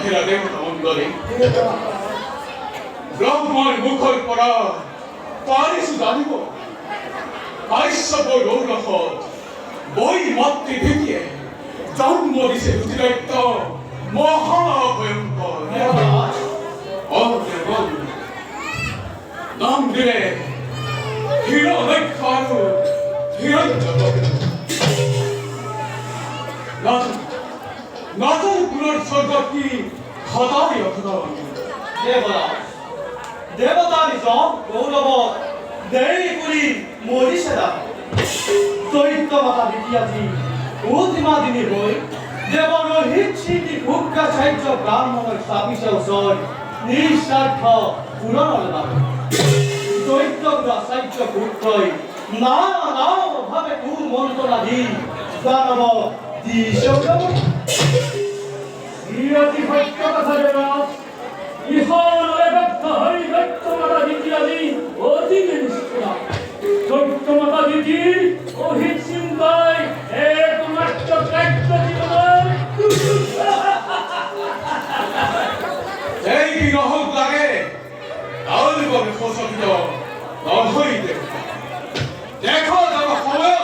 বাহিরা দেবতা মণ্ডলী ব্রহ্মার মুখর পরা পারিসু জানিব কাশ্যপ রৌরহ বই মাতৃ ভিতিয়ে জন্ম দিছে রুচিদৈত্য মহাভয়ঙ্কর অগ্রগণ নাম দিলে হিরণ্যক্ষারু হিরণ্যকর নাচন পুনর্স্বর্গটি হতাই অখদান দেবতা নিজ গৌরব দেই পুরী মরিষেদা দৈত্য মাতা বিদ্যাজি উদ্দিমাদিনী বই দেব রোহিত সিদ্ধি ভুক্কা সাহিত্য ব্রাহ্মণের স্থাপিত ওচর নিঃস্বার্থ পূরণৰ বাবে দৈত্য সাহিত্য ভুক্তই না ভাবে কু মন্ত্রণা দি দানব দিশৌরব ইয়তি সত্য কথা দেবাস ইহনরে ব্যক্ত হই দৈত্য মাতা বিদ্যাজি অতি নিষ্ঠুরা দৈত্য মাতা দিদি অহিত চিন্তায় একমাত্র ত্যাগ জীবন এই বিরহক লাগে তাহলে বলে ফসলিত নহই দেবতা দেখো যাব সময়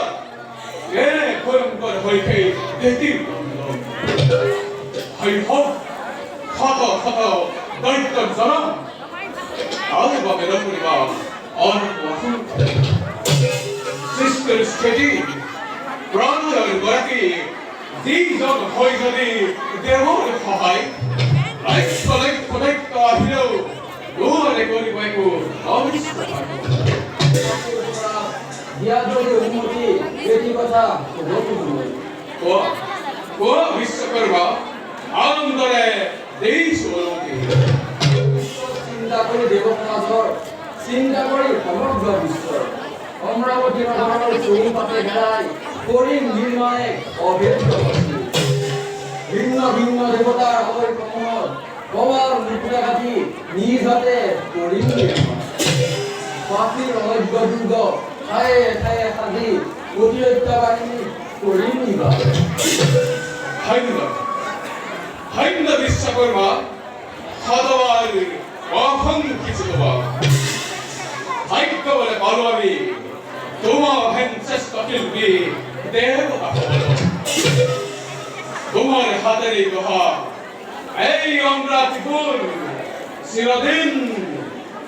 এনে ভয়ঙ্কর হইতে দেখির হই হোক শত শত দৈত্য জনম তাহলে বলে রকরিবা অনন্ত সৃষ্টির স্থিতি প্রাণের গতি যিজন হয় যদি দেৱৰ সহায় ৰাজ্যলৈ সদৈত্য আহিলেও দূৰলৈ কৰিব একো অনিষ্ট বিশ্বকৰ্মা আনন্দৰে দিছো চিন্তা কৰি দেৱসমাজৰ চিন্তা কৰি সমগ্ৰ বিশ্বৰ অমৰাৱতী নগৰৰ চৌপাশে ঘেৰাই কৰিম নিৰ্ণয়ে অভেদ্য ভিন্ন ভিন্ন দেৱতাৰ হৈ কমলত কবাৰ মুকুৰা কাটি নিজ হাতে কৰিম পাপীৰ অনৈক্য দুৰ্গ ঠায়ে ঠায়ে সাজি অতিৰক্ত বাহিনী কৰিম নিবা হাইন্দ বিশ্বকৰ্মা সদবাৰ অসংখ্যিত ভাগ্য বলে পালো আমি তোমার হেন চেষ্টা শিল্পী দেবতা হল তোমার হাতের দোহা এই আমরা ত্রিপুর চিরদিন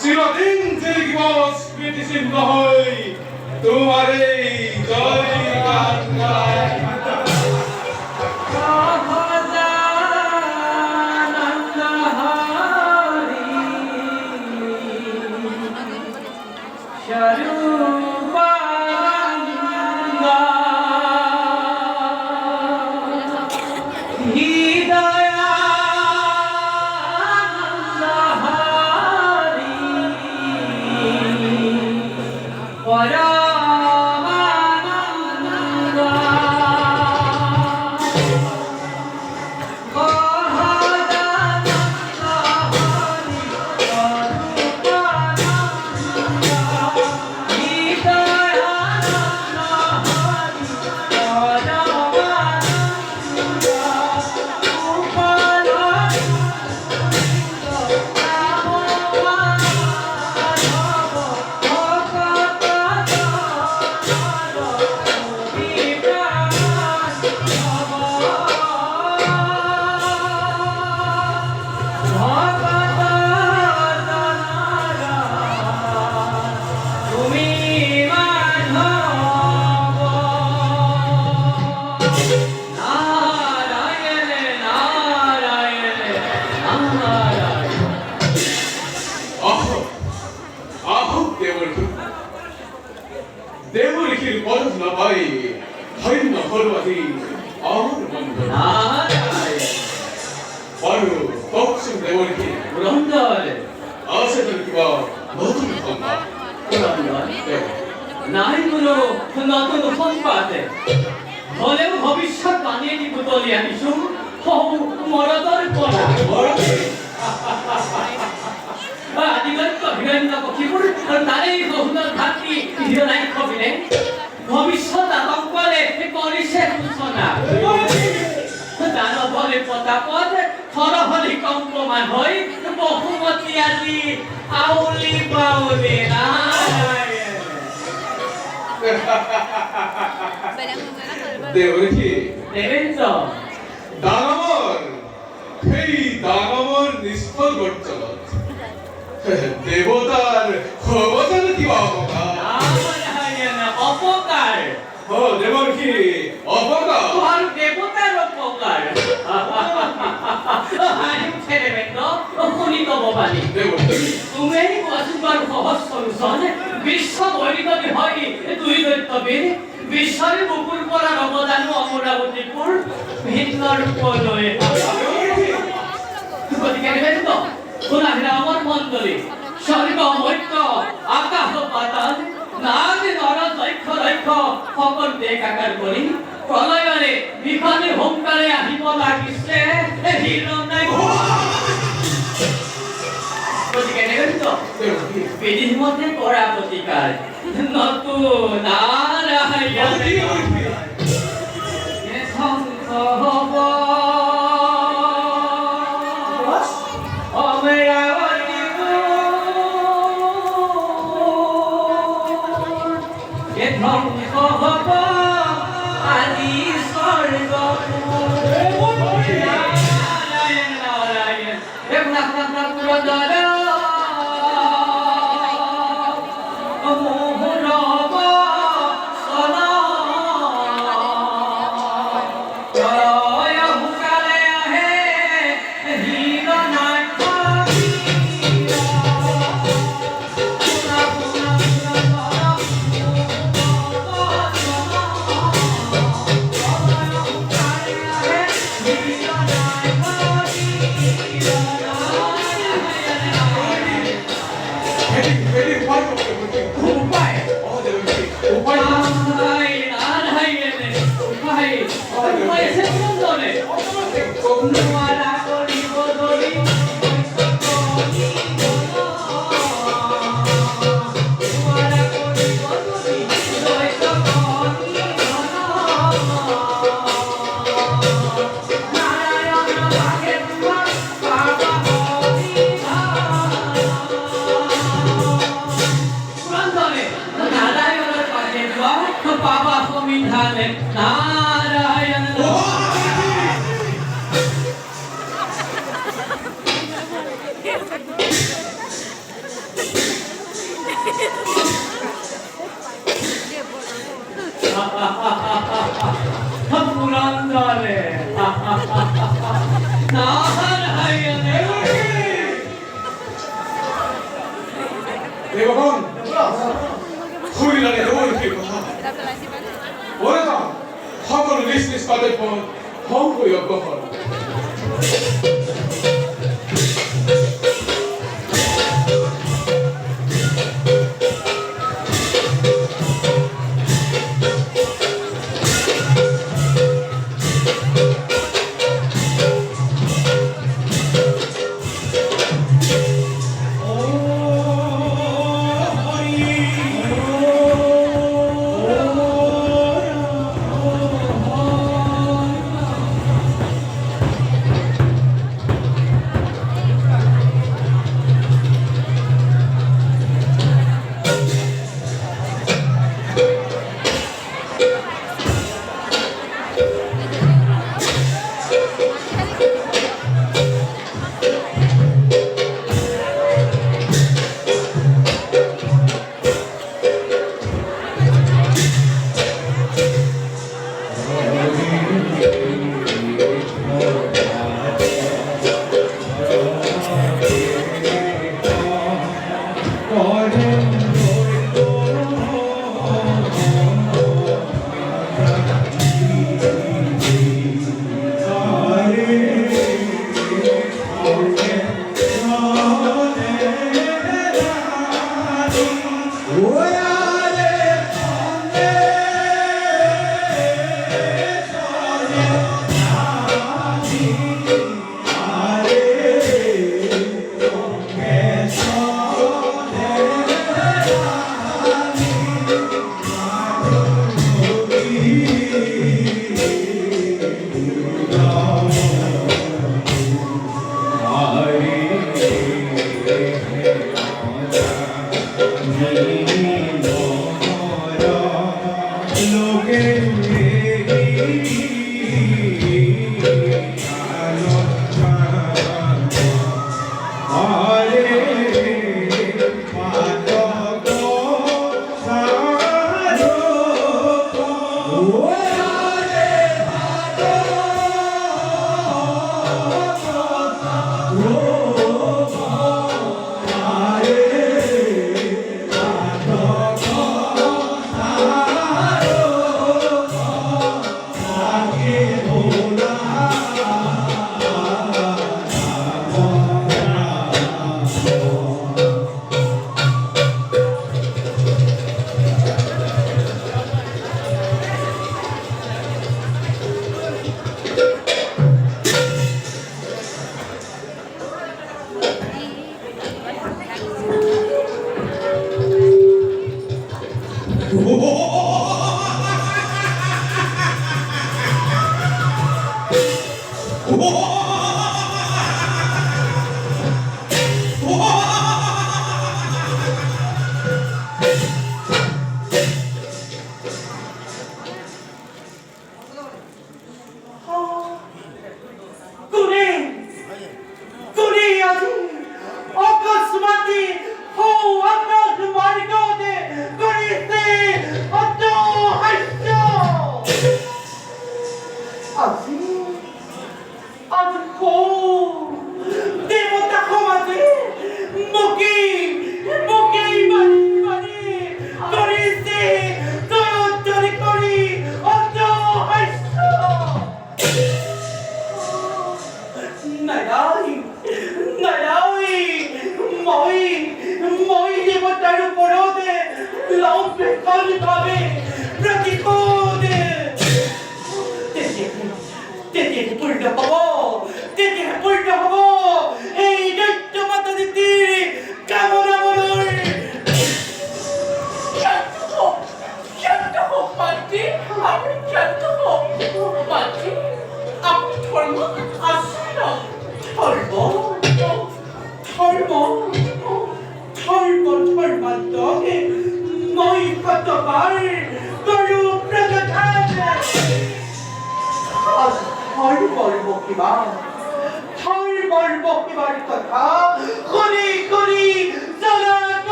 চিরদিন চিরকিব স্মৃতি চিহ্ন হই তোমার এই জয় গান গায় দেবলিখির পদ না পাই হইন হলবাদি আমার বন্ধু পারু পক্ষম দেবলিখি রন্ধলে আছে তো কিবা নতুন সংবা রন্ধলে নাই কোনো নতুন সংবাদে হলেও ভবিষ্যৎ বানিয়ে দিব তলি আনিছো মরদর করা আদিগত হিরণ্য পক্ষীপুর আর তারেই বহুদল ভাতৃ হিরণাই কবিলে ভবিষ্যৎ আতঙ্কলে করিছে সূচনা দানবলে হয় পতাপদ হরহরি কম্পমান হই বহুমতী আজি আউলি বাউলি নারায়ণ দেবকী দেবেন্দ্র দানবর সেই দানবর নিষ্ফল গর্জনত দেবতার অবদান কিবা অপকার নারায়ণ অপকার ও দেবকী অপকার তোমার দেবতার অপকার হানি ছেড়ে বেন্দ্র শুনি কব পারি দেবকী তুমি কোৱাচোন সহজ সৰুচন বিশ্ব বৈৰিকতি হয় দুই দৈত্যবীৰ বিশ্বৰে বুকুৰ পৰা নৱজানো অমৰাৱতীপুৰ ভিন্ন ৰূপলৈ গতিকে দেবেন্দ্র শুনাহিলা অমর মণ্ডলী স্বর্গ মৈত্য আকাশ পাতাল নাগ নর দক্ষ দক্ষ সকল দেখাকাৰ কৰি প্ৰলয়ৰে বিফালে হোমকাৰে আহিব লাগিছে হিৰণ্যাই গতিকে দেবেন্দ্র দেবকী বিধিৰ মতে কৰা প্ৰতিকাৰ নতুন নাৰায়ণ ধ্বংস হ'ব অমৰাৱতীপুৰ ধ্বংস হ'ব আজি স্বৰ্গপুৰ নাৰায়ণ নাৰায়ণ দেৱনাথ পুৰন্দৰ হেৰি উপায় কৰক দেবকী উপায় ও দেবকী উপায় বাবা সমিধানে নারায়ণ পুরন্দরে নারায়ণ দেবগণ শুনিলানে দেবকীৰ কথা ওরে না সকল নিজ নিজ পাদের পর হম হই অগ্রসর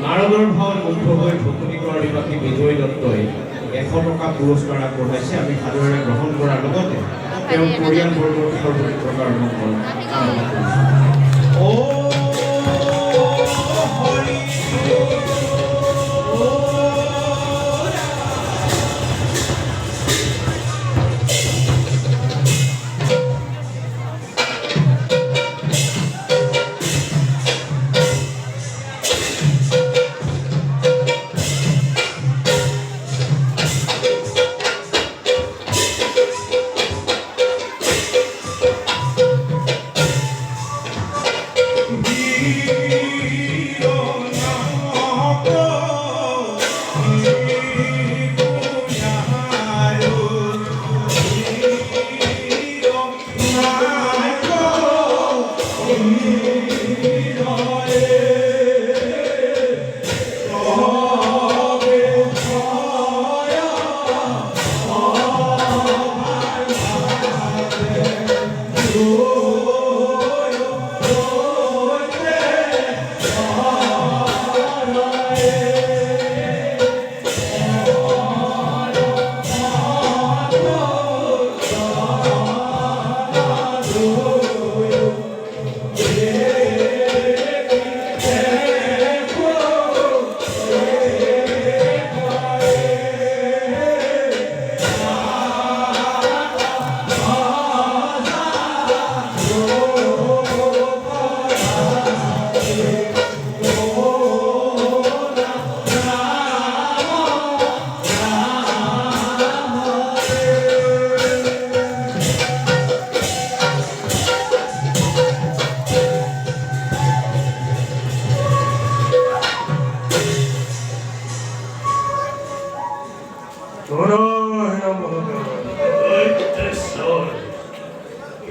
নাৰদৰ ভাৱত মুগ্ধ হৈ ভকুনিকৰ নিবাসী বিজয় দত্তই 100 টকা পুৰস্কাৰ আগবঢ়াইছে। আমি সাদৰেৰে গ্ৰহণ কৰাৰ লগতে তেওঁৰ পৰিয়ালবৰ্গৰ সৰ্বত্র প্ৰকাৰৰ মংগল কামনা কৰিছোঁ।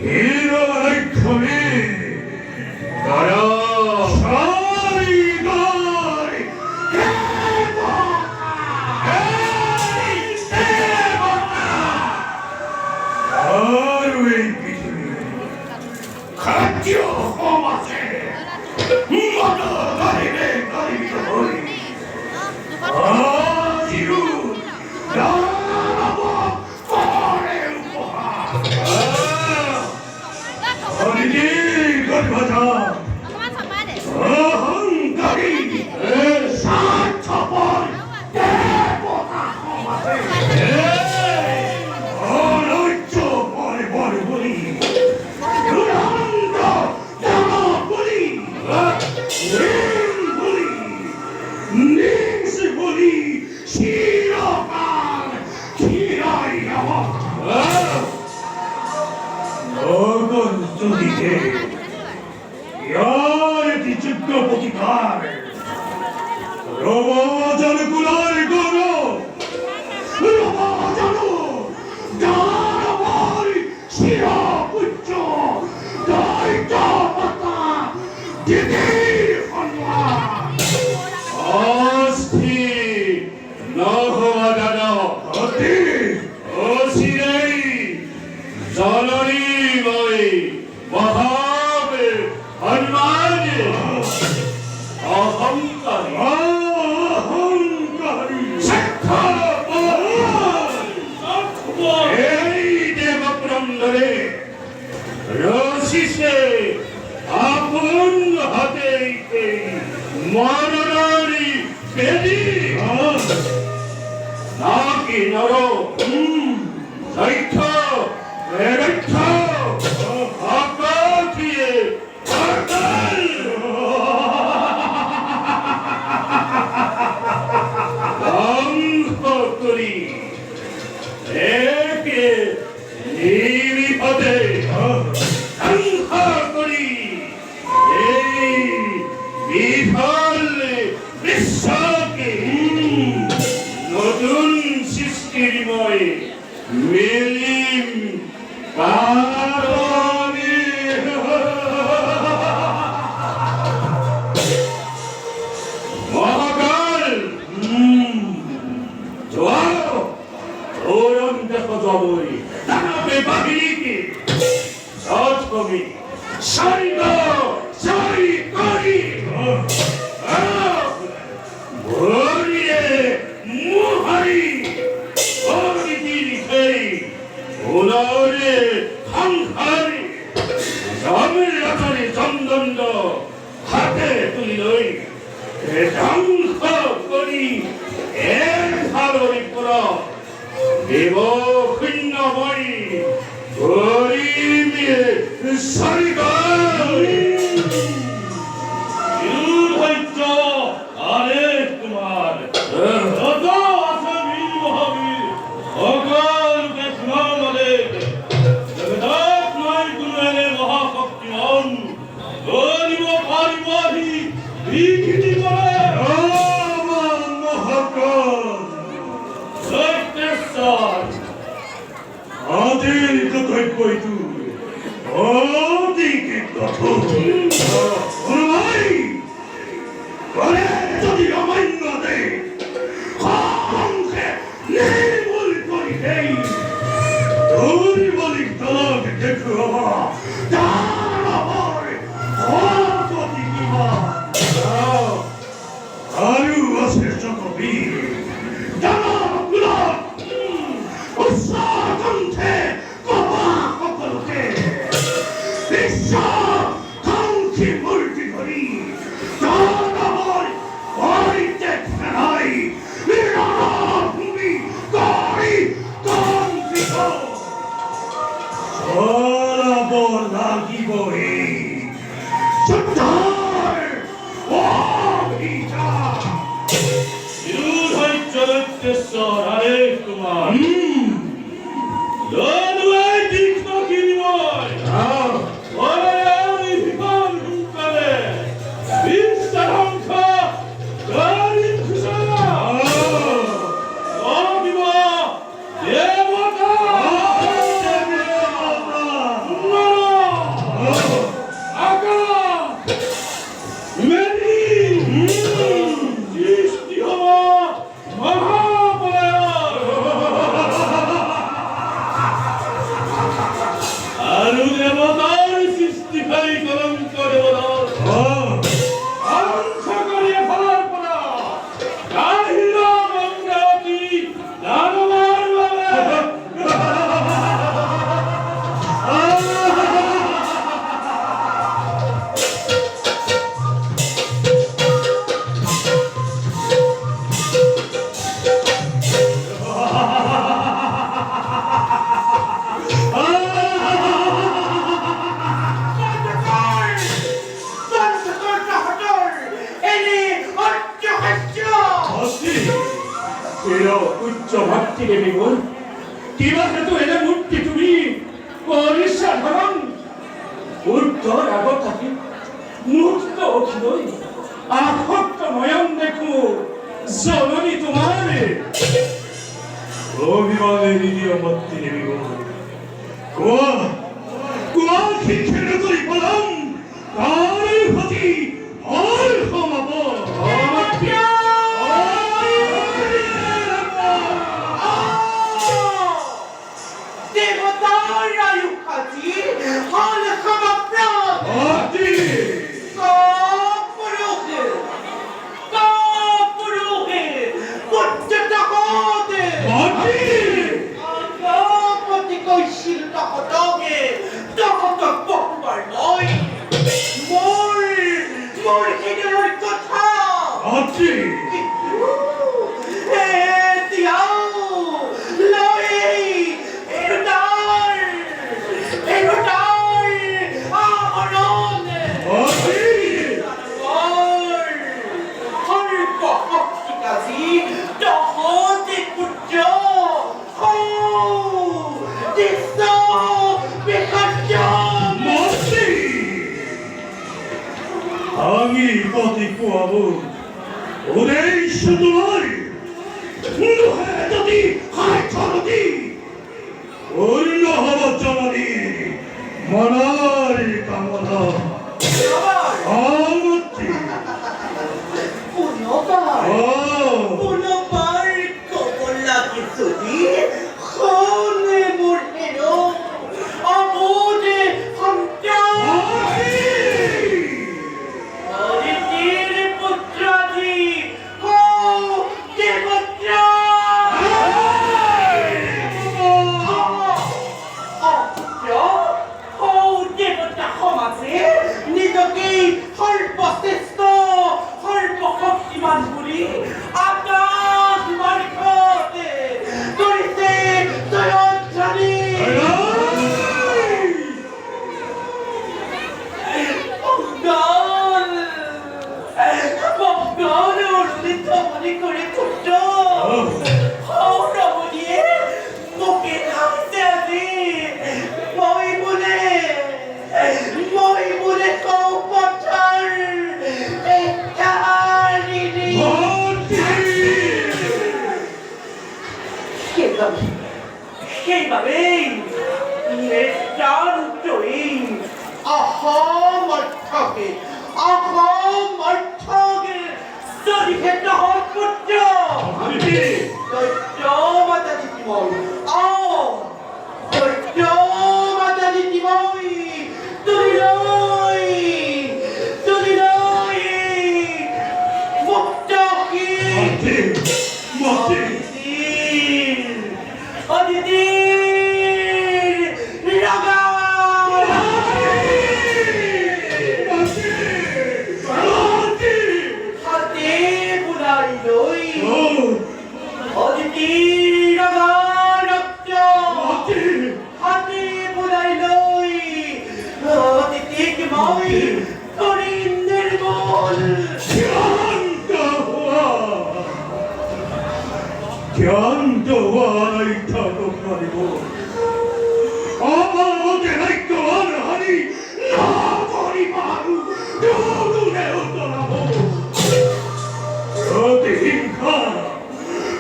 일어날 거니 가라 사리가리 해보라 하루의 믿음이 가디오 호마세 마다 가리네 가리거리 아지루 나라와 거래우보하 어린이 건마다 어흥가리 사처벌 대보다 호마세 어느쪽 버리버리보니 그랑도 나보니 닝보니 닝스보니 싫어간 기라이야와 너건 저기게 야의 뒤집도 보기가 로바자는 구나를 걸어 로바자는 나라와리 싫어 붙죠 나이 잡았다 니들 한와 아스티 너허와다나 어디 어시레이 자라리 마이 마하벨 한마디 아함가리 색하버 에이 대박브람너레 러시세 아픈 하데이테 마라라리 베리 나기나로 자이터 레레터 아까기에 아들 앙허거리 에게 니리파데 앙허거리 에이 미팔레 미사기 너둔 시스키리모이 밀림 바로니 마갈 좋아요 오염되고 좋아보이 나라의 바비리기 서초미 사이가 사이거리 머리에 무하리 어리디리 헤이 오나리 항하리 잠을 나가리 점점더 하대 뚫리너이 대장허거리 애사로리 뿌라 니모 흘러버리 어리미의 사리가 유할자 안했구만 너도 와서 밀모하기 어가르게 중앙마대 내가 그날 군에내 마하갑지만 어리모 바리바리 이기지 마라 아만 마하간 설대산 아들 그걸 보이두 어디 있겠다고 어라이 거래저리 어마인가대 강세 내물거리 대이 너리버리 떠나게 대크어봐 따라버리 거저디기마 아유 와세 저거비 따라구나 우사강태 꼬마 꼬꼬르게 비싸 강치 물기거리 떠나버리 어릴 때 태나이 일어나 분비 거리 강비고 전화번 나기보이 전달 와비자 유살자를 뗐어 나랬구만 너는 왜 뒷바퀴니와 원하야니 비만 흉가네 윗사람카 너린 그사라 어비와 예보다 예보다 দেবী গো কিবা হেতু এনে মূর্তি তুমি সাধারণ উত্তর আগত থাকি মুক্ত অখিলই আহত নয়ন দেখো জননী তোমার অভিমানে দ্বিতীয় মূর্তি দেবী গো কোয়া কোয়া খিখের করি বলম কার প্রতি আর ক্ষমাব দেবতার আয়ু খাতি হল ক্ষমাপ্রাণ আদি কাপুরুহে পূজ্যতা হতে আদি আগাপতি কৈশিল তহতকে তহত বহুবার নয় মোর হৃদয়ের কথা আদি আমি পতি কুয়াবো ওদের শুধু নয় যদি হায় চলতি অন্য হব জননী মনার কামনা আমতি পুনবার কবর লাগে যদি খনে মোরেরো অবোধে হত্যা অদিতির পুত্রাদি হো দেবত্রা দেবতা সমাজে নিজকে সর্বশ্রেষ্ঠ সর্বশক্তিমান বুলি আকাশ মাৰ্গতে কৰিছে জয়ধ্বনি অৰ্জিত কৰি পুত্ৰ সৌৰমণিয়ে মোকে ধাইছে আজি মই বোলে কৌপথৰ সেইবাবেই অসমৰ্থকে যদিহে তহঁত পুত্ৰ দৈত্য মাতা দিতিময় দৈত্য মাতা দিতিময় তুলি লৈ মুক্ত কি অদিতিৰ ৰগা হাতে বুলাই লৈ অদিতিৰ ৰগা ৰক্ত হাতে বুলাই লৈ অদিতিক মই কৰিম নিৰ্মূল জ্ঞান্ত হোৱাই থাকক পাৰিব অবাবতে নাট্যৱান হানি নকৰি পাৰো দুগুণে উতলাব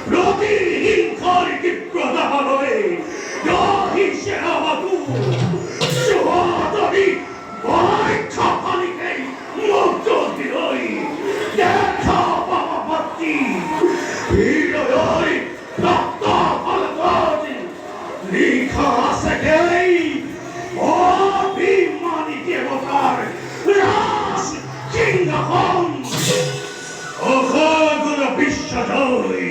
প্ৰতিহিংসাৰ ক্ষিপ্ৰতাভাৱে আহিছে আমাকো চোৱাতনি পৰীক্ষা পালিকে মুক্ত দিলৈ দেখা পাব পাতি হৃদয়ৰ ৰক্ত পালকত লিখা আছে গেলেই অভিমানী দেৱতাৰ ৰাজ সিংহাসন অসাগৰ বিশ্বজয়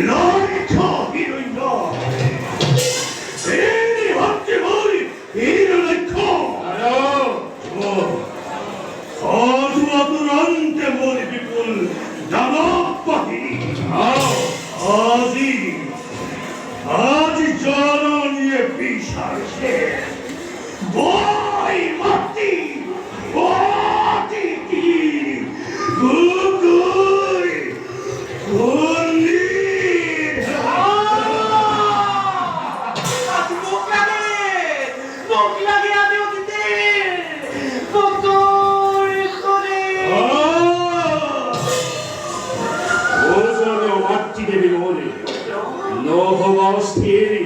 লক্ষ হিৰণ্য এই ভক্তি মই হিৰলক্ষ্য অন্তে মোৰ বিপুল দানৱ বাহিনী আজি জননীয়ে বিচাৰিছে বই মাতি গুগুই গুলিৰ মুখ লাগিয়ে আছে অতীতে পুতুল করে 오전에 왔지 되는 오늘 노호가 스테리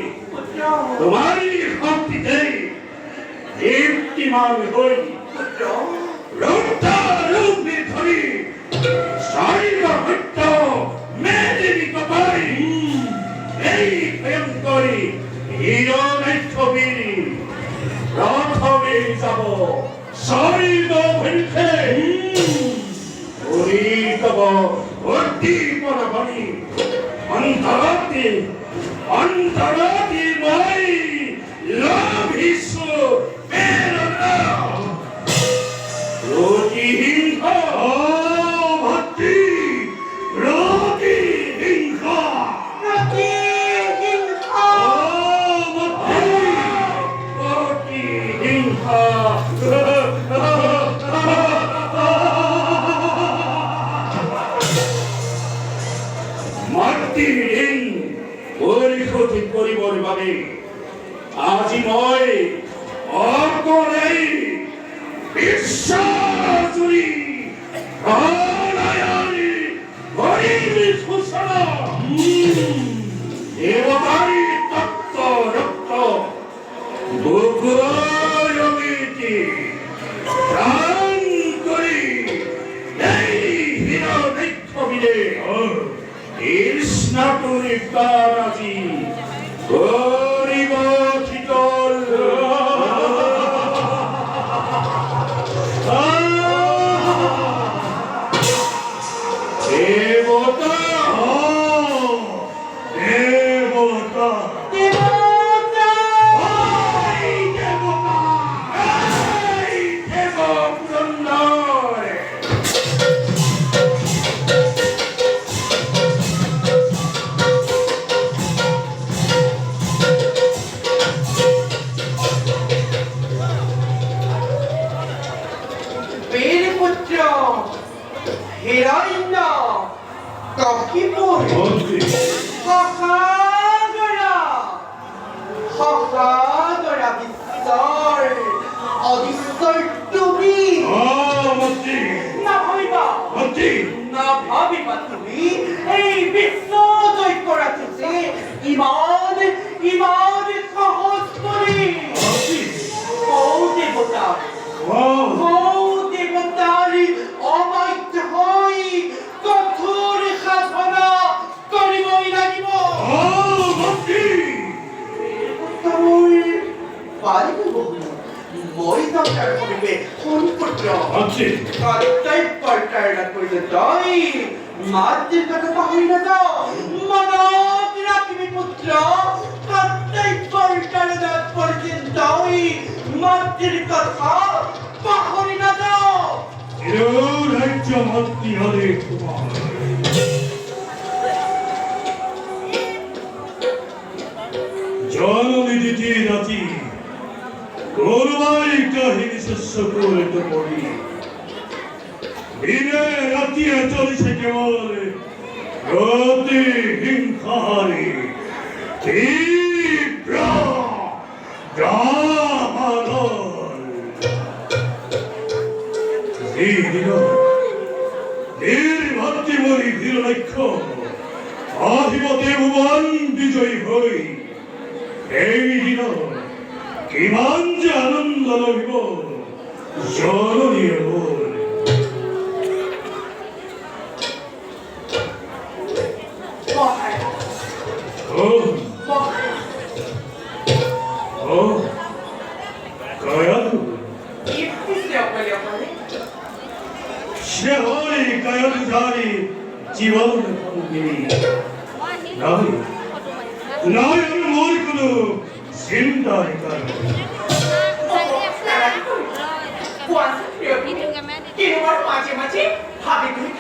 তোমারই হাতিতে দীপ্তি মামি হই রক্তা রূপে ধরি শারীরিক হত্য মেদিনী কপাই এই ভয়ঙ্করী হিরণের ছবি প্রথমে যাব শরীর ভেলতে ওই তব অতি পরবনি অন্তরাতি মই লভিসু পেরনা রোজিহীন ভক্তি রোজিহীন প্রতিহীন মাতৃহীন পরিশোধিত করিবর বাবে আজি মই অকলেই বিশ্বাসুরি অনায়ারি হরির সুসনা দেবতারি তত্ত্ব রক্ত বুকুরমিতি প্রাণ করি এই হিরণেক্ষ বিলে কৃষ্ণপুরি কারাজি গরিব শীতল দেবতা দেবতা দেবতা এই দেবতা এই দেব পুরন্দর বীরপুত্র হিরণ্য কক্ষিপুর সখাগরা বিশ্বর অবিশ্বর তুমি না ভাবিবা তুমি এই বিশ্ব জয় করা তুসে ইমান সহজ করে ও দেবতারি অবাধ্য হই কঠোর সাধনা করিবই লাগিব পারিব বহু মই দরকার করিবে পুত্র কাটাই পাল্টাই না করিলে তাই মাতৃর কথা পাহরি না যাও মনত রাখিবি পুত্র কাটাই পাল্টাই না করিলে তাই মাতৃর কথা পাহরি না যাও রাজ্য ভক্তি হলে জননী দিতি রাতি করবাই কাহিনী শস্য করিত পড়ি দিনে রাতি চলিছে কেবল প্রতি হিংসারি তীব্র দাবানল এই দিন নির্ভক্তি মরি ধীর লক্ষ্য আহিব দেববান বিজয়ী হই এই দিন কিমান যে আনন্দ লভিব জননীয় বল কায়াদু সে হয় কায়াদু ধারি জীবন ভঙ্গিনী নাই নাই আমি মোর কোনো চিন্তার কারণ মাঝে মাঝে ভাবি তুমি